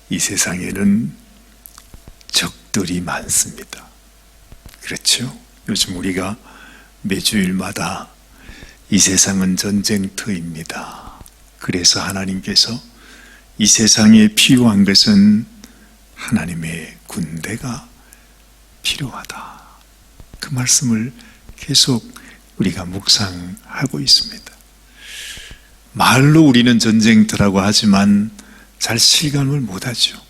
이 세상에는 적들이 많습니다. 그렇죠? 요즘 우리가 매주일마다 이 세상은 전쟁터입니다. 그래서 하나님께서 이 세상에 필요한 것은 하나님의 군대가 필요하다. 그 말씀을 계속 우리가 묵상하고 있습니다. 말로 우리는 전쟁터라고 하지만 잘 실감을 못하죠.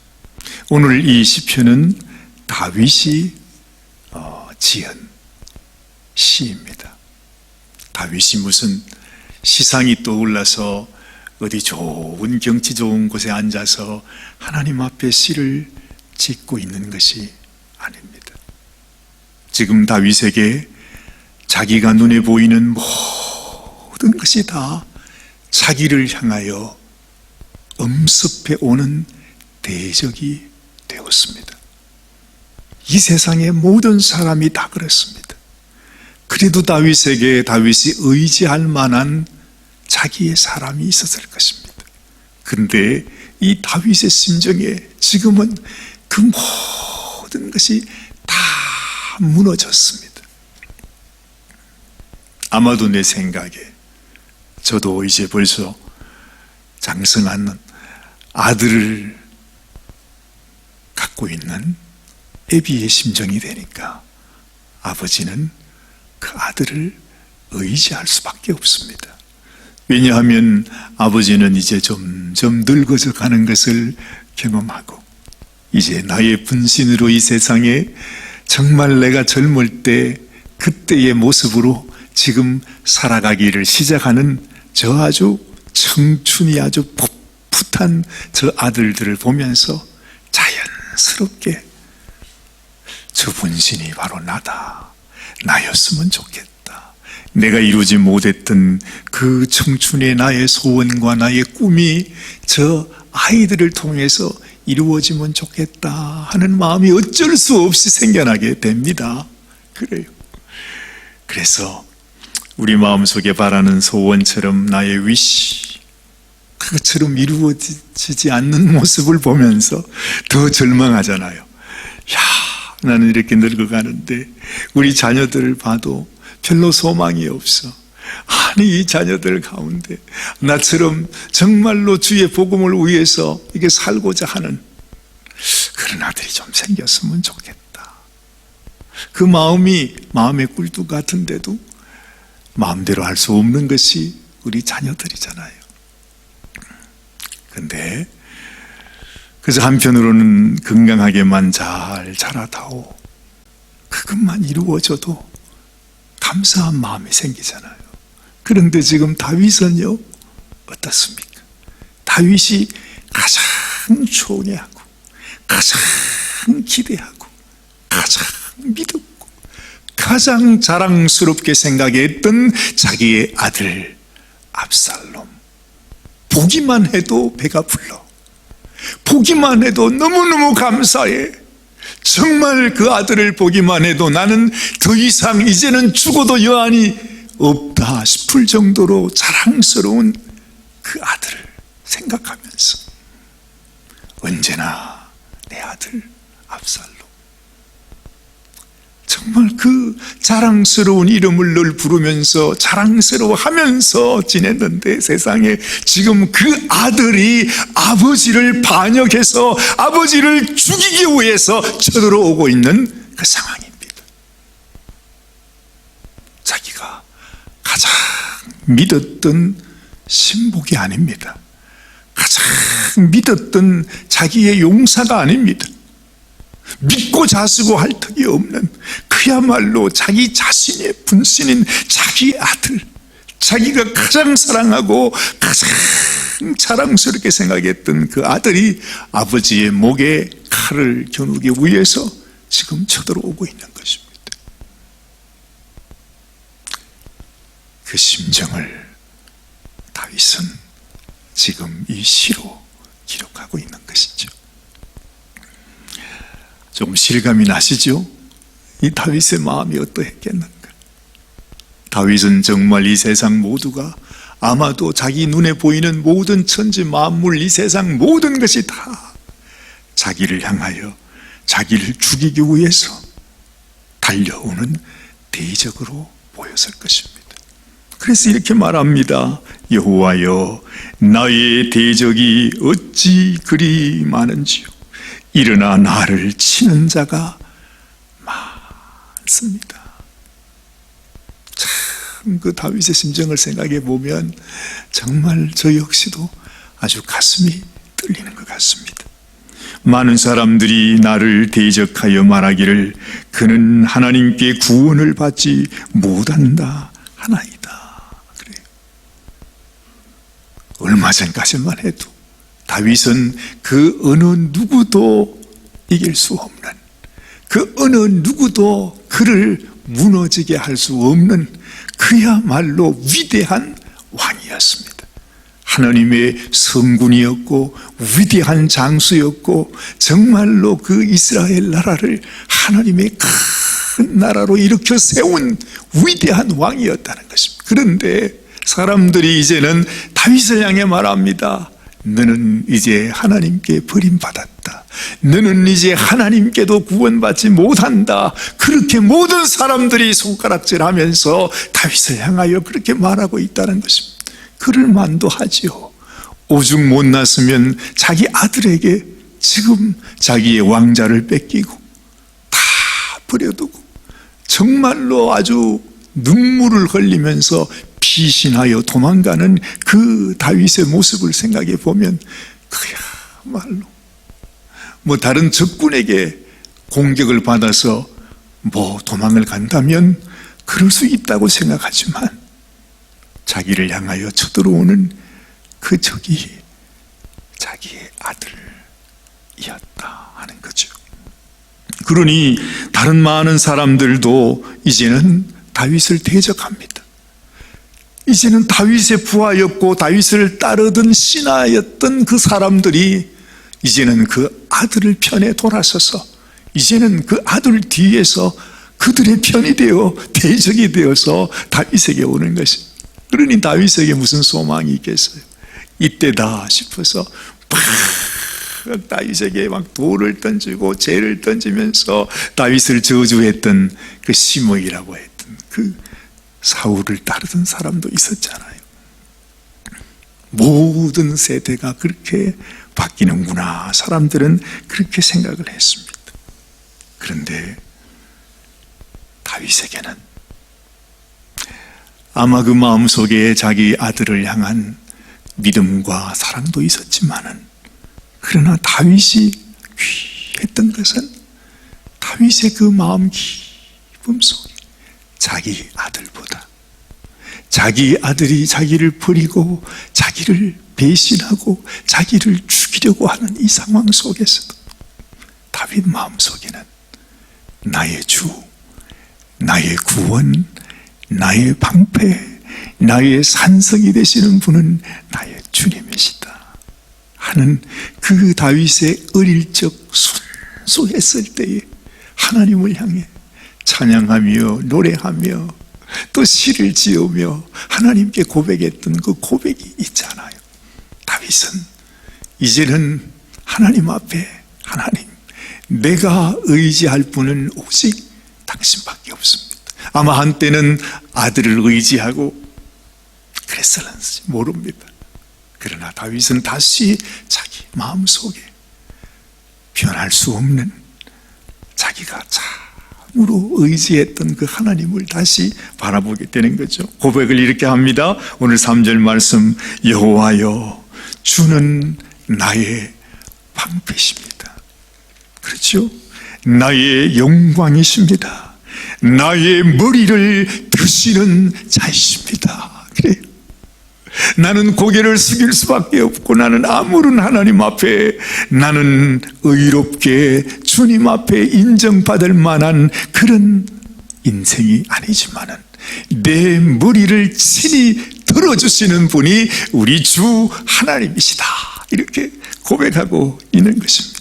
오늘 이 시편은 다윗이 지은 시입니다. 다윗이 무슨 시상이 떠올라서 어디 좋은 경치 좋은 곳에 앉아서 하나님 앞에 시를 짓고 있는 것이 아닙니다. 지금 다윗에게 자기가 눈에 보이는 모든 것이 다 자기를 향하여 엄습해 오는 대적이 되었습니다. 이 세상의 모든 사람이 다 그렇습니다. 그래도 다윗에게 다윗이 의지할 만한 자기의 사람이 있었을 것입니다. 그런데 이 다윗의 심정에 지금은 그 모든 것이 다 무너졌습니다. 아마도 내 생각에 저도 이제 벌써 장성한 아들을 갖고 있는 애비의 심정이 되니까 아버지는 그 아들을 의지할 수밖에 없습니다. 왜냐하면 아버지는 이제 점점 늙어져 가는 것을 경험하고 이제 나의 분신으로 이 세상에 정말 내가 젊을 때 그때의 모습으로 지금 살아가기를 시작하는 저 아주 청춘이 아주 풋풋한 저 아들들을 보면서 자연스럽게 저 분신이 바로 나다. 나였으면 좋겠다. 내가 이루지 못했던 그 청춘의 나의 소원과 나의 꿈이 저 아이들을 통해서 이루어지면 좋겠다 하는 마음이 어쩔 수 없이 생겨나게 됩니다. 그래요. 그래서 우리 마음속에 바라는 소원처럼 나의 위시 그것처럼 이루어지지 않는 모습을 보면서 더 절망하잖아요. 야, 나는 이렇게 늙어가는데 우리 자녀들을 봐도 별로 소망이 없어. 아니, 이 자녀들 가운데 나처럼 정말로 주의 복음을 위해서 이게 살고자 하는 그런 아들이 좀 생겼으면 좋겠다. 그 마음이 마음의 꿀뚝 같은데도 마음대로 할 수 없는 것이 우리 자녀들이잖아요. 근데 그래서 한편으로는 건강하게만 잘 자라다오, 그것만 이루어져도 감사한 마음이 생기잖아요. 그런데 지금 다윗은요 어떻습니까? 다윗이 가장 좋아하고 가장 기대하고 가장 믿었고 가장 자랑스럽게 생각했던 자기의 아들 압살롬, 보기만 해도 배가 불러. 보기만 해도 너무너무 감사해. 정말 그 아들을 보기만 해도 나는 더 이상 이제는 죽어도 여한이 없다 싶을 정도로 자랑스러운 그 아들을 생각하면서 언제나 내 아들 압살롬, 정말 그 자랑스러운 이름을 늘 부르면서 자랑스러워하면서 지냈는데 세상에 지금 그 아들이 아버지를 반역해서 아버지를 죽이기 위해서 쳐들어오고 있는 그 상황입니다. 자기가 가장 믿었던 신복이 아닙니다. 가장 믿었던 자기의 용사가 아닙니다. 믿고 자수고 할 턱이 없는 그야말로 자기 자신의 분신인 자기 아들, 자기가 가장 사랑하고 가장 자랑스럽게 생각했던 그 아들이 아버지의 목에 칼을 겨누기 위해서 지금 쳐들어오고 있는 것입니다. 그 심정을 다윗은 지금 이 시로 기록하고 있는 것이죠. 좀 실감이 나시죠? 이 다윗의 마음이 어떠했겠는가? 다윗은 정말 이 세상 모두가 아마도 자기 눈에 보이는 모든 천지 만물, 이 세상 모든 것이 다 자기를 향하여 자기를 죽이기 위해서 달려오는 대적으로 보였을 것입니다. 그래서 이렇게 말합니다. 여호와여, 나의 대적이 어찌 그리 많은지요. 일어나 나를 치는 자가 많습니다. 참 그 다윗의 심정을 생각해 보면 정말 저 역시도 아주 가슴이 떨리는 것 같습니다. 많은 사람들이 나를 대적하여 말하기를 그는 하나님께 구원을 받지 못한다 하나이다. 그래요. 얼마 전까지만 해도 다윗은 그 어느 누구도 이길 수 없는, 그 어느 누구도 그를 무너지게 할 수 없는 그야말로 위대한 왕이었습니다. 하나님의 성군이었고 위대한 장수였고 정말로 그 이스라엘 나라를 하나님의 큰 나라로 일으켜 세운 위대한 왕이었다는 것입니다. 그런데 사람들이 이제는 다윗을 향해 말합니다. 너는 이제 하나님께 버림받았다. 너는 이제 하나님께도 구원받지 못한다. 그렇게 모든 사람들이 손가락질하면서 다윗을 향하여 그렇게 말하고 있다는 것입니다. 그를 만도하지요. 오죽 못났으면 자기 아들에게 지금 자기의 왕자를 뺏기고 다 버려두고 정말로 아주 눈물을 흘리면서 피신하여 도망가는 그 다윗의 모습을 생각해 보면 그야말로 다른 적군에게 공격을 받아서 도망을 간다면 그럴 수 있다고 생각하지만 자기를 향하여 쳐들어오는 그 적이 자기의 아들이었다 하는 거죠. 그러니 다른 많은 사람들도 이제는 다윗을 대적합니다. 이제는 다윗의 부하였고 다윗을 따르던 신하였던 그 사람들이 이제는 그 아들을 편에 돌아서서 이제는 그 아들 뒤에서 그들의 편이 되어 대적이 되어서 다윗에게 오는 것입니다. 그러니 다윗에게 무슨 소망이 있겠어요? 이때다 싶어서 막 다윗에게 막 돌을 던지고 재를 던지면서 다윗을 저주했던 그 시므이라고 했던 그 사울을 따르던 사람도 있었잖아요. 모든 세대가 그렇게 바뀌는구나. 사람들은 그렇게 생각을 했습니다. 그런데 다윗에게는 아마 그 마음속에 자기 아들을 향한 믿음과 사랑도 있었지만은 그러나 다윗이 귀했던 것은 다윗의 그 마음 깊음 속에 자기 아들보다 자기 아들이 자기를 버리고 자기를 배신하고 자기를 죽이려고 하는 이 상황 속에서도 다윗 마음속에는 나의 주, 나의 구원, 나의 방패, 나의 산성이 되시는 분은 나의 주님이시다 하는 그 다윗의 어릴 적 순수했을 때에 하나님을 향해 찬양하며 노래하며 또 시를 지으며 하나님께 고백했던 그 고백이 있잖아요. 다윗은 이제는 하나님 앞에 하나님, 내가 의지할 분은 오직 당신밖에 없습니다. 아마 한때는 아들을 의지하고 그랬을는지 모릅니다. 그러나 다윗은 다시 자기 마음속에 변할 수 없는 자기가 참으로 의지했던 그 하나님을 다시 바라보게 되는 거죠. 고백을 이렇게 합니다. 오늘 3절 말씀, 여호와여 주는 나의 방패십니다. 그렇죠? 나의 영광이십니다. 나의 머리를 드시는 자이십니다. 그래요. 나는 고개를 숙일 수밖에 없고 나는 아무런 하나님 앞에 나는 의롭게 주님 앞에 인정받을 만한 그런 인생이 아니지만은 내 머리를 친히 들어주시는 분이 우리 주 하나님이시다. 이렇게 고백하고 있는 것입니다.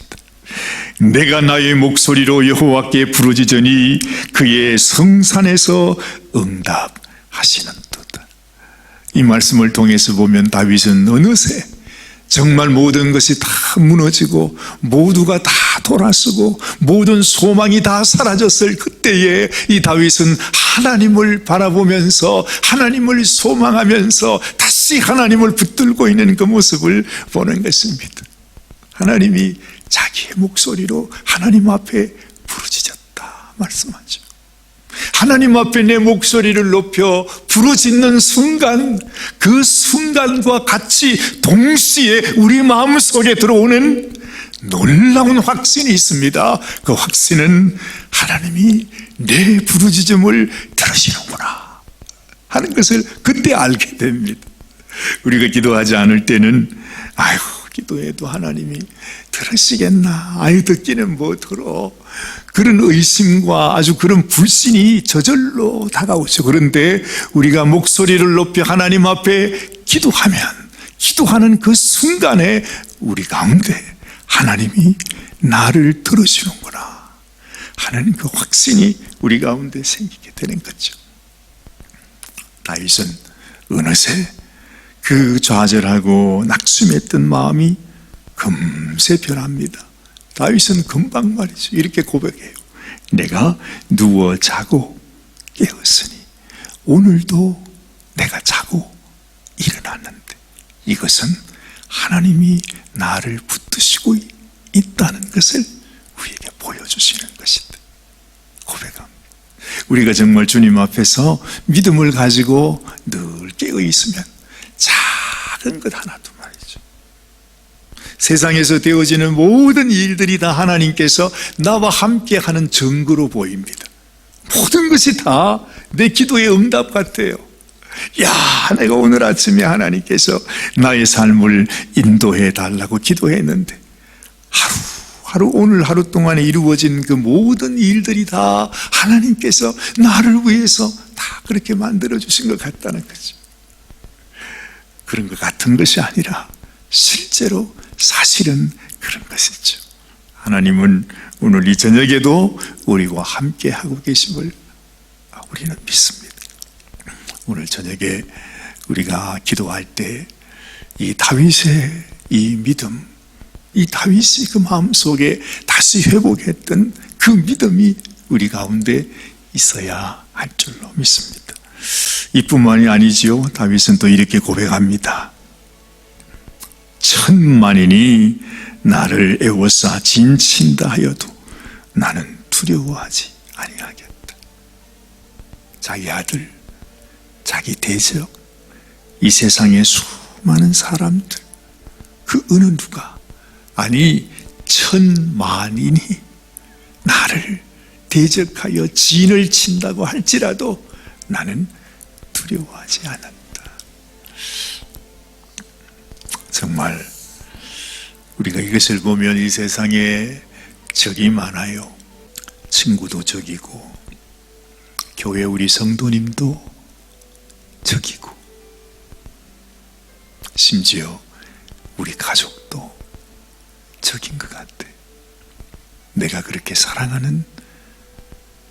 내가 나의 목소리로 여호와께 부르짖으니 그의 성산에서 응답하시는 도다. 이 말씀을 통해서 보면 다윗은 어느새 정말 모든 것이 다 무너지고 모두가 다 돌아서고 모든 소망이 다 사라졌을 그때에 이 다윗은 하나님을 바라보면서 하나님을 소망하면서 다시 하나님을 붙들고 있는 그 모습을 보는 것입니다. 하나님이 자기의 목소리로 하나님 앞에 부르짖었다 말씀하죠. 하나님 앞에 내 목소리를 높여 부르짖는 순간, 그 순간과 같이 동시에 우리 마음속에 들어오는 놀라운 확신이 있습니다. 그 확신은 하나님이 내 부르짖음을 들으시는구나 하는 것을 그때 알게 됩니다. 우리가 기도하지 않을 때는 아이고 기도해도 하나님이 들으시겠나, 아유 듣기는 뭐 들어, 그런 의심과 아주 그런 불신이 저절로 다가오죠. 그런데 우리가 목소리를 높여 하나님 앞에 기도하는 그 순간에 우리 가운데 하나님이 나를 들으시는구나 하는 그 확신이 우리 가운데 생기게 되는 거죠. 다윗은 어느새 그 좌절하고 낙심했던 마음이 금세 변합니다. 다윗은 금방 말이죠. 이렇게 고백해요. 내가 누워 자고 깨었으니 오늘도 내가 자고 일어났는데 이것은 하나님이 나를 붙드시고 있다는 것을 우리에게 보여주시는 것이다. 고백합니다. 우리가 정말 주님 앞에서 믿음을 가지고 늘 깨어 있으면 작은 것 하나도 말이죠. 세상에서 되어지는 모든 일들이 다 하나님께서 나와 함께 하는 증거로 보입니다. 모든 것이 다 내 기도의 응답 같아요. 야, 내가 오늘 아침에 하나님께서 나의 삶을 인도해 달라고 기도했는데 하루 오늘 하루 동안에 이루어진 그 모든 일들이 다 하나님께서 나를 위해서 다 그렇게 만들어 주신 것 같다는 거죠. 그런 것 같은 것이 아니라 실제로 사실은 그런 것이죠. 하나님은 오늘 이 저녁에도 우리와 함께 하고 계심을 우리는 믿습니다. 오늘 저녁에 우리가 기도할 때 이 다윗의 이 믿음, 이 다윗이 그 마음속에 다시 회복했던 그 믿음이 우리 가운데 있어야 할 줄로 믿습니다. 이뿐만이 아니지요. 다윗은 또 이렇게 고백합니다. 천만인이 나를 애워싸 진친다 하여도 나는 두려워하지 아니하겠다. 자기 아들, 자기 대적, 이 세상의 수많은 사람들, 그 어느 누가, 아니 천만인이 나를 대적하여 진을 친다고 할지라도 나는 두려워하지 않았다. 정말 우리가 이것을 보면 이 세상에 적이 많아요. 친구도 적이고 교회 우리 성도님도 적이고 심지어 우리 가족도 적인 것 같아. 내가 그렇게 사랑하는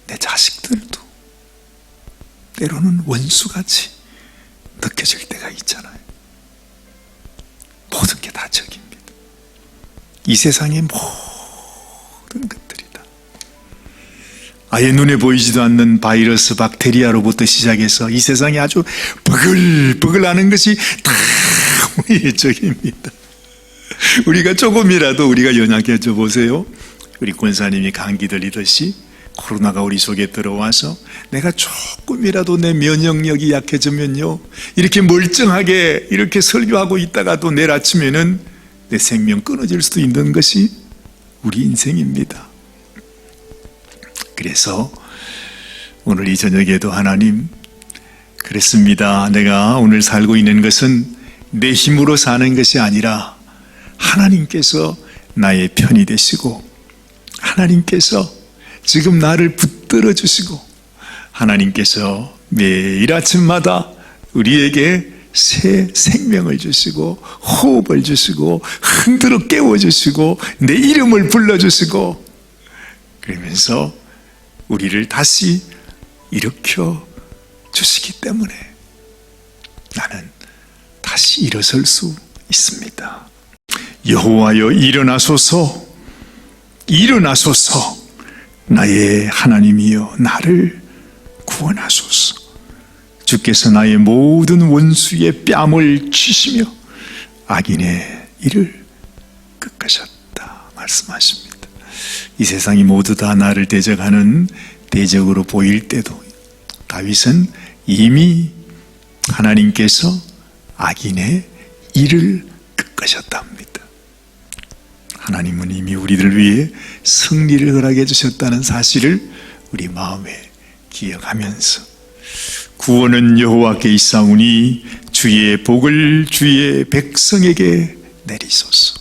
내 자식들도 때로는 원수같이 느껴질 때가 있잖아요. 모든 게 다 적입니다. 이 세상의 모든 것들이다. 아예 눈에 보이지도 않는 바이러스, 박테리아로부터 시작해서 이 세상에 아주 버글버글하는 것이 다 우리의 적입니다. 우리가 조금이라도 우리가 연약해져 보세요. 우리 권사님이 감기 들리듯이 코로나가 우리 속에 들어와서 내가 조금이라도 내 면역력이 약해지면요, 이렇게 멀쩡하게 이렇게 설교하고 있다가도 내일 아침에는 내 생명 끊어질 수도 있는 것이 우리 인생입니다. 그래서 오늘 이 저녁에도 하나님, 그랬습니다. 내가 오늘 살고 있는 것은 내 힘으로 사는 것이 아니라 하나님께서 나의 편이 되시고 하나님께서 지금 나를 붙들어 주시고 하나님께서 매일 아침마다 우리에게 새 생명을 주시고 호흡을 주시고 흔들어 깨워주시고 내 이름을 불러주시고 그러면서 우리를 다시 일으켜 주시기 때문에 나는 다시 일어설 수 있습니다. 여호와여 일어나소서, 일어나소서. 나의 하나님이여 나를 구원하소서. 주께서 나의 모든 원수의 뺨을 치시며 악인의 일을 꺾으셨다 말씀하십니다. 이 세상이 모두 다 나를 대적하는 대적으로 보일 때도 다윗은 이미 하나님께서 악인의 일을 꺾으셨다 합니다. 하나님은 이미 우리를 위해 승리를 허락해 주셨다는 사실을 우리 마음에 기억하면서 구원은 여호와께 있사오니 주의 복을 주의 백성에게 내리소서.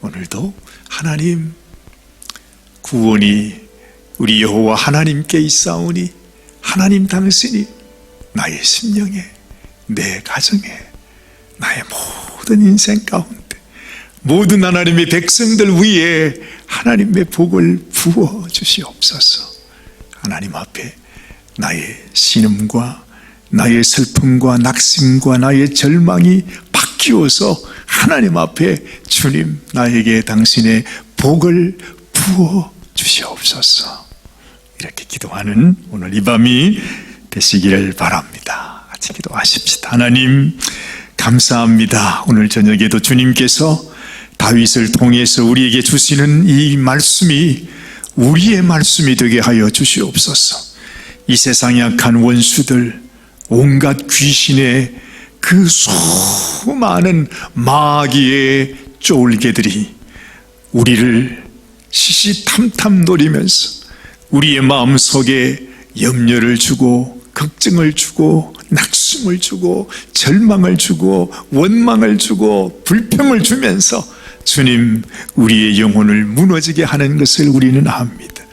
오늘도 하나님 구원이 우리 여호와 하나님께 있사오니 하나님 당신이 나의 심령에, 내 가정에, 나의 모든 인생 가운데 모든 하나님의 백성들 위에 하나님의 복을 부어 주시옵소서. 하나님 앞에 나의 신음과 나의 슬픔과 낙심과 나의 절망이 바뀌어서 하나님 앞에 주님 나에게 당신의 복을 부어 주시옵소서. 이렇게 기도하는 오늘 이 밤이 되시기를 바랍니다. 같이 기도하십시다. 하나님 감사합니다. 오늘 저녁에도 주님께서 다윗을 통해서 우리에게 주시는 이 말씀이 우리의 말씀이 되게 하여 주시옵소서. 이 세상에 악한 원수들, 온갖 귀신의 그 수많은 마귀의 쫄개들이 우리를 시시탐탐 노리면서 우리의 마음속에 염려를 주고 걱정을 주고 낙심을 주고 절망을 주고 원망을 주고 불평을 주면서 주님 우리의 영혼을 무너지게 하는 것을 우리는 압니다.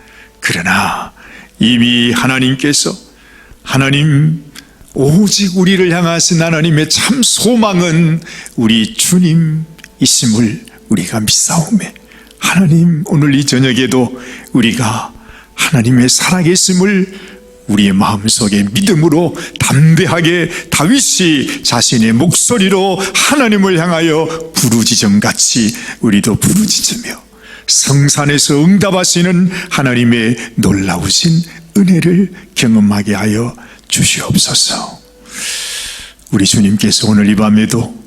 그러나 이미 하나님께서 하나님 오직 우리를 향하신 하나님의 참 소망은 우리 주님이심을 우리가 믿사오매 하나님 오늘 이 저녁에도 우리가 하나님의 살아계심을 우리의 마음속에 믿음으로 담대하게 다윗이 자신의 목소리로 하나님을 향하여 부르짖음같이 우리도 부르짖으며 성산에서 응답하시는 하나님의 놀라우신 은혜를 경험하게 하여 주시옵소서. 우리 주님께서 오늘 이 밤에도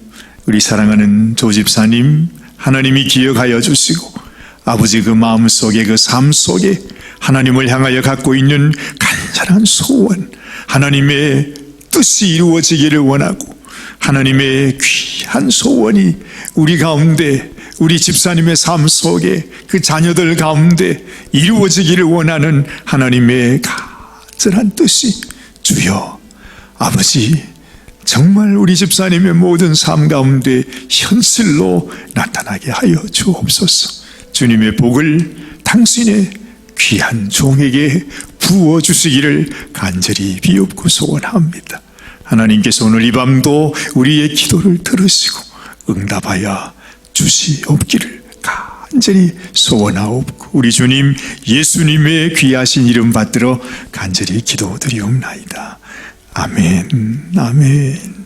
우리 사랑하는 조 집사님 하나님이 기억하여 주시고 아버지 그 마음속에 그 삶 속에 하나님을 향하여 갖고 있는 간절한 소원, 하나님의 뜻이 이루어지기를 원하고 하나님의 귀한 소원이 우리 가운데 우리 집사님의 삶 속에 그 자녀들 가운데 이루어지기를 원하는 하나님의 간절한 뜻이 주여 아버지 정말 우리 집사님의 모든 삶 가운데 현실로 나타나게 하여 주옵소서. 주님의 복을 당신의 귀한 종에게 부어주시기를 간절히 비옵고 소원합니다. 하나님께서 오늘 이 밤도 우리의 기도를 들으시고 응답하여 주시옵기를 간절히 소원하옵고 우리 주님 예수님의 귀하신 이름 받들어 간절히 기도드리옵나이다. 아멘. 아멘.